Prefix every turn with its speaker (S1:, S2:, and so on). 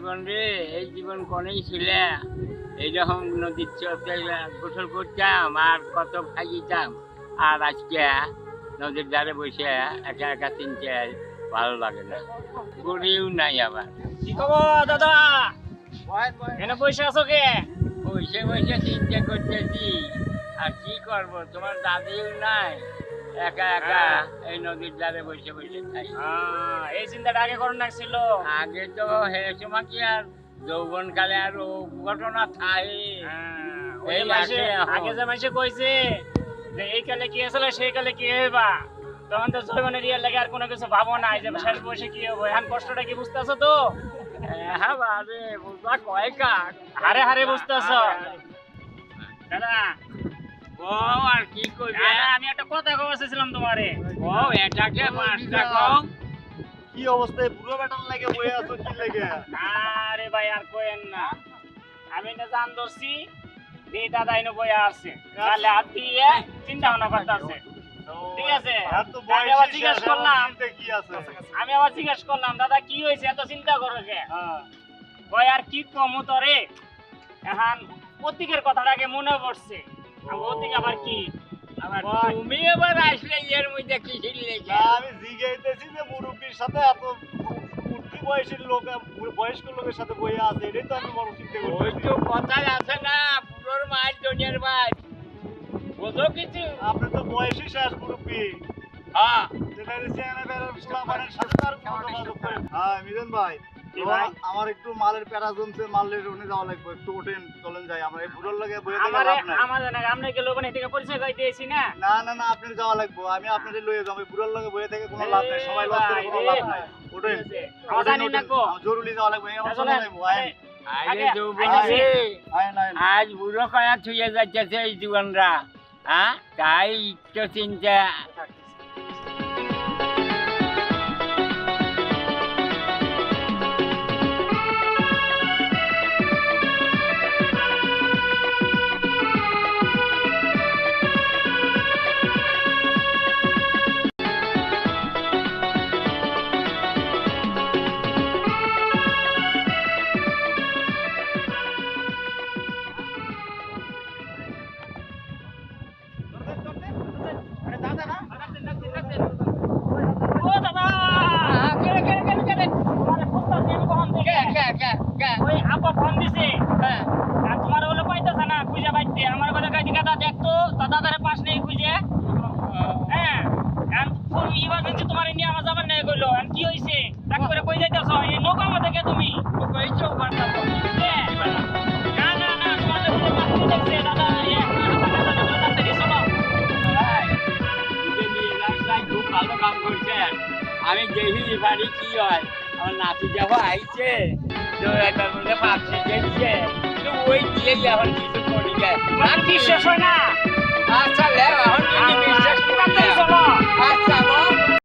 S1: জীবন রে, এই জীবন কোনেই ছিলে এইরকম নদীর চোখে গোসল করতাম আর কত ভাগিতাম, আর আজকে নদীর ধারে বসে একা একা চিনতে ভালো লাগে না, গড়িও নাই আবার।
S2: কি খবর দাদা? এনে বসে আছো কে?
S1: বসে বসে চিন্তা করতেছি, আর কি করব, তোমার দাদিও নাই, একা একা এই নদীর ধারে বসে বসে খাই।
S2: এই চিন্তাটা আগে করুন লাগছিল।
S1: আগে তো হে সময় কি আর যৌবন কালে আর ও ঘটনা থাকে।
S2: এই মাসে আগে যে মাসে কইছে যে এই কালে কি আসলে সেই কালে কি হইবা, তখন তো জৈবনের ইয়ে লাগে আর কোনো কিছু ভাবো নাই যে শেষ বয়সে কি হবে। এখন কষ্টটা কি বুঝতেছো তো?
S1: হ্যাঁ বারে বুঝবা কয় কাক,
S2: হারে হারে বুঝতেছো দাদা।
S1: ও আর কি করবে?
S2: আমি একটা কথা কইছিলাম তোমারে।
S1: ও এটাকে মাছটা কম।
S3: কি অবস্থায় পুরো বেটার লাগে বয়ে আছো কি লাগে?
S2: আরে ভাই আর কইেন না, আমি না জান দর্শি এই দাদা এনে বইয়া আছে, তাহলে হাত দিয়ে চিন্তা ভাবনা করতেছে। ঠিক আছে, আমি আবার জিজ্ঞেস করলাম, আমি আবার জিজ্ঞেস করলাম দাদা কি হয়েছে এত চিন্তা করো কে? কয় আর কি কমু তরে, এখন প্রতীকের কথাটাকে মনে পড়ছে। প্রতীক আবার কি?
S1: তুমি এবার আসলে এর মধ্যে কি ছিলে?
S3: আমি জিজ্ঞাসা যে মুরব্বীর সাথে এত উঠতি বয়সের লোক বয়স্ক লোকের সাথে বইয়ে আছে, এটাই তো আমি বড় চিন্তা
S1: ওই
S3: করছি।
S1: তো কথাই আছে না, পুরোর মাছ দুনিয়ার মাছ, বোঝো কিছু?
S3: আপনি তো বয়সই শেষ মুরব্বী।
S1: হ্যাঁ
S3: হ্যাঁ মিজান ভাই,
S2: কি ভাই?
S3: আমার একটু মালের প্যারা জমছে, মালের রুনে যাওয়া লাগবে, একটু ওঠেন চলেন যাই। আমরা এই বুড়োর লাগে বইয়ে থেকে
S2: আমারে
S3: লাভ নাই।
S2: আমাদের না আমরা কি লোক থেকে পরিচয় কই দিয়েছি না?
S3: না না না, আপনার যাওয়া লাগবে, আমি আপনাদের লয়ে যাবো। এই বুড়োর লাগে বইয়ে থেকে কোনো লাভ নাই, সবাই লস করে কোনো লাভ নাই। ওঠেন
S2: আমার জানি না কো
S3: জরুরি যাওয়া লাগবে, এই আমার চলে যাবো। আইন
S1: আরে যৌবন
S2: আগে
S1: রে,
S3: আইন আইন।
S1: আজ বুড়ো কয়া ছুঁয়ে যাচ্ছে এই জীবনরা, হ্যাঁ তাই তো চিন্তা।
S2: ও দাদা কেড়ে কেড়ে কেড়ে কেড়ে তোমারে খুঁজতাছি আমি কখন থেকে। ওই আপা ফোন দিছে, আর তোমার হলো পাইতেছে না, খুঁজে পাইতে আমার কথা কই দিকা দাদা দেখতো দাদারে পাশ নেই খুঁজে। হ্যাঁ আর ফোন ইমার্জেন্সি তোমার নিয়ে আমার যাবার নাই কইলো। আর কি হইছে ডাক করে কই যাইতাছো? এই নৌকা মধ্যে কে তুমি?
S1: কইছো বাটা
S2: না না না তোমাদের খুঁজে পাচ্ছি দেখছে দাদা।
S1: খুব ভালো কাম করছে। আমি দেখি বাড়ি কি হয়, আমার নাতি যাবো আইছে তো একবার মধ্যে পাপসি গেছে, তো ওই দিয়েই এখন কিছু করি যায়।
S2: কি শেষ হয় না?
S1: আচ্ছা লেও